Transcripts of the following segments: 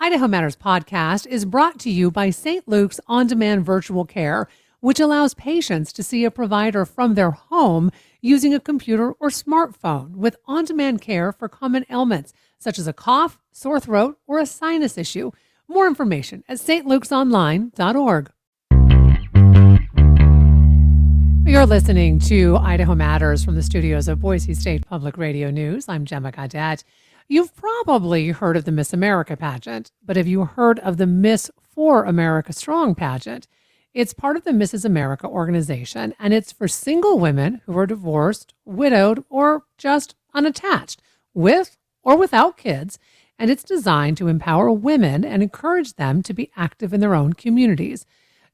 Idaho Matters podcast is brought to you by St. Luke's On Demand Virtual Care, which allows patients to see a provider from their home using a computer or smartphone with on demand care for common ailments such as a cough, sore throat, or a sinus issue. More information at stlukesonline.org. You're listening to Idaho Matters from the studios of Boise State Public Radio News. I'm Gemma Gaudette. You've probably heard of the Miss America pageant, but have you heard of the Miss for America Strong pageant? It's part of the Mrs. America organization, and it's for single women who are divorced, widowed, or just unattached, with or without kids, and it's designed to empower women and encourage them to be active in their own communities.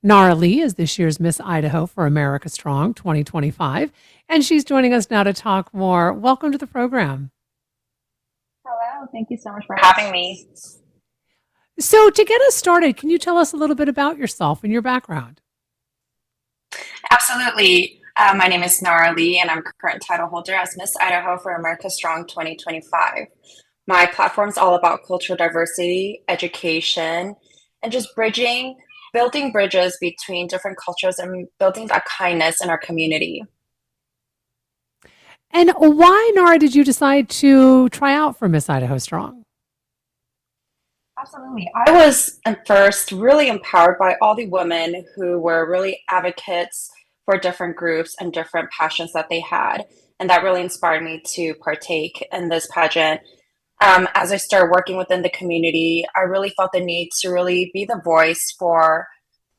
Nara Lee is this year's Miss Idaho for America Strong 2025, and she's joining us now to talk more. Welcome to the program. Hello, thank you so much for having me. So to get us started, can you tell us a little bit about yourself and your background? Absolutely. My name is Nara Lee, and I'm current title holder as Miss Idaho for America Strong 2025. My platform is all about cultural diversity, education, and just building bridges between different cultures and building that kindness in our community. And why, Nara, did you decide to try out for Miss Idaho Strong? Absolutely. I was at first really empowered by all the women who were really advocates for different groups and different passions that they had. And that really inspired me to partake in this pageant. As I started working within the community, I really felt the need to really be the voice for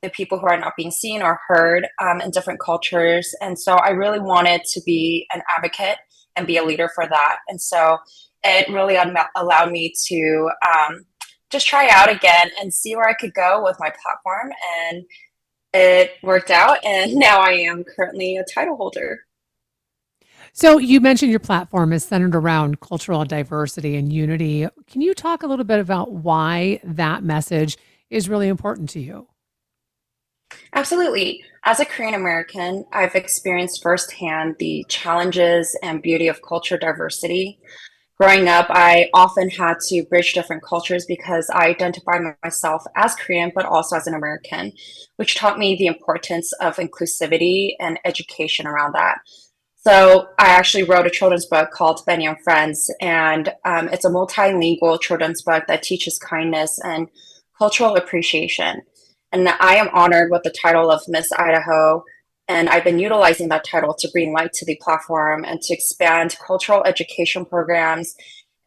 the people who are not being seen or heard in different cultures. And so I really wanted to be an advocate and be a leader for that. And so it really allowed me to just try out again and see where I could go with my platform. And it worked out. And now I am currently a title holder. So you mentioned your platform is centered around cultural diversity and unity. Can you talk a little bit about why that message is really important to you? Absolutely. As a Korean American, I've experienced firsthand the challenges and beauty of culture diversity. Growing up, I often had to bridge different cultures because I identified myself as Korean, but also as an American, which taught me the importance of inclusivity and education around that. So I actually wrote a children's book called Benny and Friends, and it's a multilingual children's book that teaches kindness and cultural appreciation. And I am honored with the title of Miss Idaho, and I've been utilizing that title to bring light to the platform and to expand cultural education programs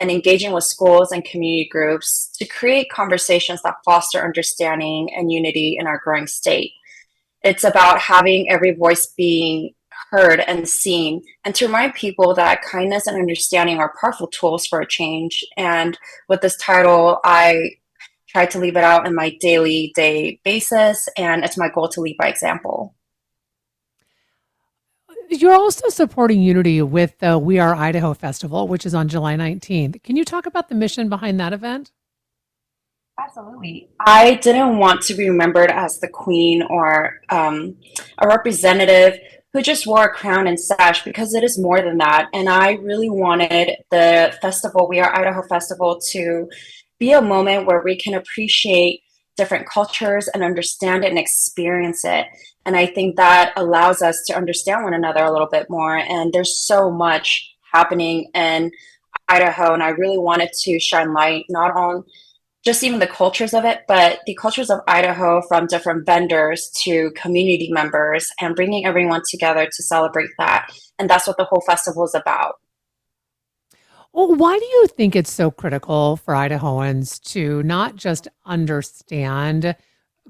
and engaging with schools and community groups to create conversations that foster understanding and unity in our growing state. It's about having every voice being heard and seen, and to remind people that kindness and understanding are powerful tools for a change. And with this title, I try to leave it out in my daily day basis, and it's my goal to lead by example. You're also supporting unity with the We Are Idaho Festival, which is on July 19th. Can you talk about the mission behind that event? Absolutely. I didn't want to be remembered as the queen or a representative who just wore a crown and sash, because it is more than that. And I really wanted the festival, We Are Idaho Festival, to be a moment where we can appreciate different cultures and understand it and experience it. And I think that allows us to understand one another a little bit more. And there's so much happening in Idaho, and I really wanted to shine light not on just even the cultures of it, but the cultures of Idaho, from different vendors to community members, and bringing everyone together to celebrate that. And that's what the whole festival is about. Well, why do you think it's so critical for Idahoans to not just understand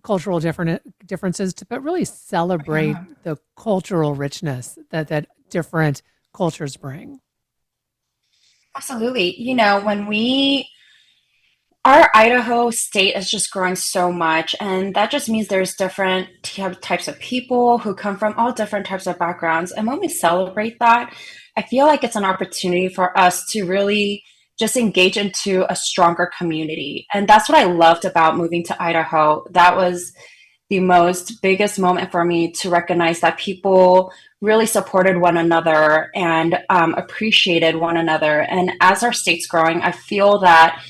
cultural differences, but really celebrate the cultural richness that different cultures bring? Absolutely. Our Idaho state is just growing so much, and that just means there's different types of people who come from all different types of backgrounds. And when we celebrate that, I feel like it's an opportunity for us to really just engage into a stronger community. And that's what I loved about moving to Idaho. That was the most biggest moment for me, to recognize that people really supported one another and appreciated one another. And as our state's growing, I feel that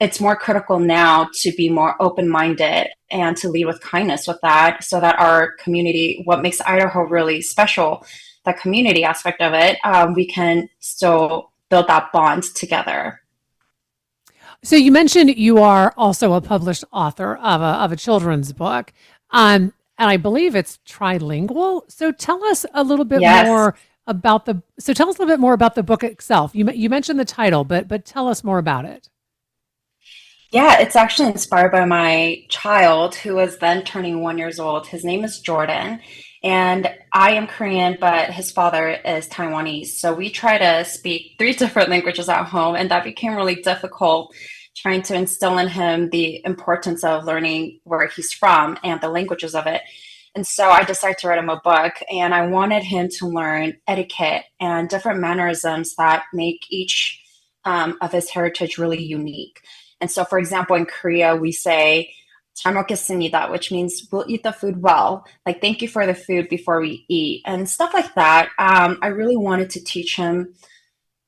it's more critical now to be more open-minded and to lead with kindness with that, so that our community, what makes Idaho really special, the community aspect of it, we can still build that bond together. So you mentioned you are also a published author of a children's book, and I believe it's trilingual. So tell us a little bit Yes. more about the. So tell us a little bit more about the book itself. You mentioned the title, but tell us more about it. Yeah, it's actually inspired by my child who was then turning 1 years old. His name is Jordan, and I am Korean, but his father is Taiwanese. So we try to speak three different languages at home, and that became really difficult trying to instill in him the importance of learning where he's from and the languages of it. And so I decided to write him a book, and I wanted him to learn etiquette and different mannerisms that make each of his heritage really unique. And so, for example, in Korea, we say "잘 먹겠습니다," which means we'll eat the food well, like thank you for the food before we eat, and stuff like that. I really wanted to teach him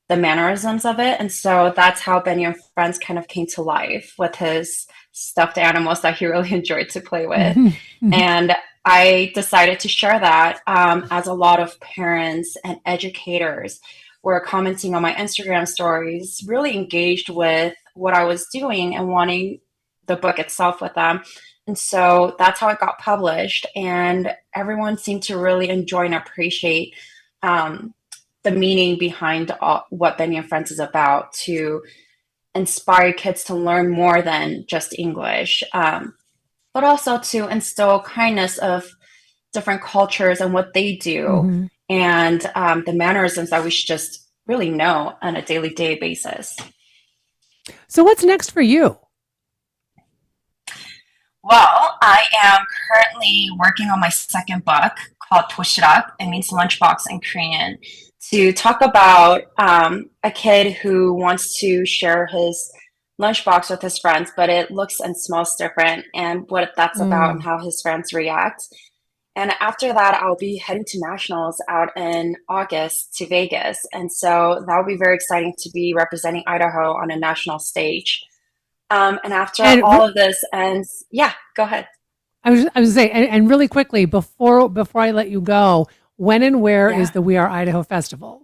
the mannerisms of it, and so that's how Benny and Friends kind of came to life with his stuffed animals that he really enjoyed to play with. And I decided to share that as a lot of parents and educators were commenting on my Instagram stories, really engaged with what I was doing and wanting the book itself with them. And so that's how it got published. And everyone seemed to really enjoy and appreciate um, the meaning behind what Benny and Friends is about, to inspire kids to learn more than just English, but also to instill kindness of different cultures and what they do, Hmm. and the mannerisms that we should just really know on a daily day basis. So what's next for you? Well, I am currently working on my second book called Toshirak. It means lunchbox in Korean, to talk about a kid who wants to share his lunchbox with his friends, but it looks and smells different, and what that's about and Mm. how his friends react. And after that, I'll be heading to nationals out in August to Vegas. And so that will be very exciting to be representing Idaho on a national stage. And after And all of this ends, yeah, go ahead. I was saying, and really quickly before I let you go, when and where is Yeah. the We Are Idaho Festival?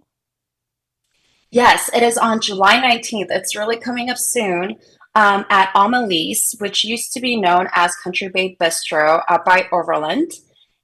Yes, it is on July 19th. It's really coming up soon, at Amelie's, which used to be known as Country Bay Bistro up by Overland.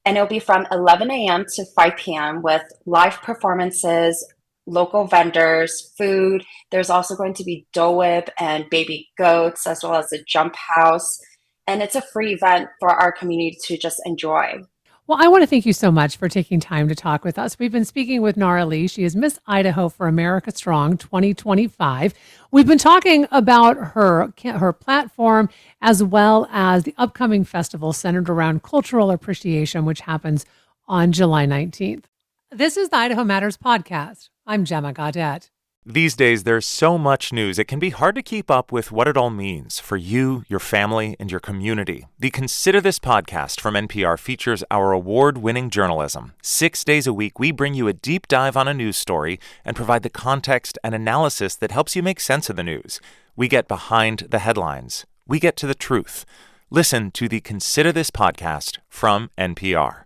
And it'll be from 11 a.m. to 5 p.m. with live performances, local vendors, food. There's also going to be Dole Whip and baby goats, as well as a jump house. And it's a free event for our community to just enjoy. Well, I want to thank you so much for taking time to talk with us. We've been speaking with Nara Lee. She is Miss Idaho for America Strong 2025. We've been talking about her platform, as well as the upcoming festival centered around cultural appreciation, which happens on July 19th. This is the Idaho Matters podcast. I'm Gemma Gaudette. These days, there's so much news, it can be hard to keep up with what it all means for you, your family, and your community. The Consider This podcast from NPR features our award-winning journalism. 6 days a week, we bring you a deep dive on a news story and provide the context and analysis that helps you make sense of the news. We get behind the headlines. We get to the truth. Listen to the Consider This podcast from NPR.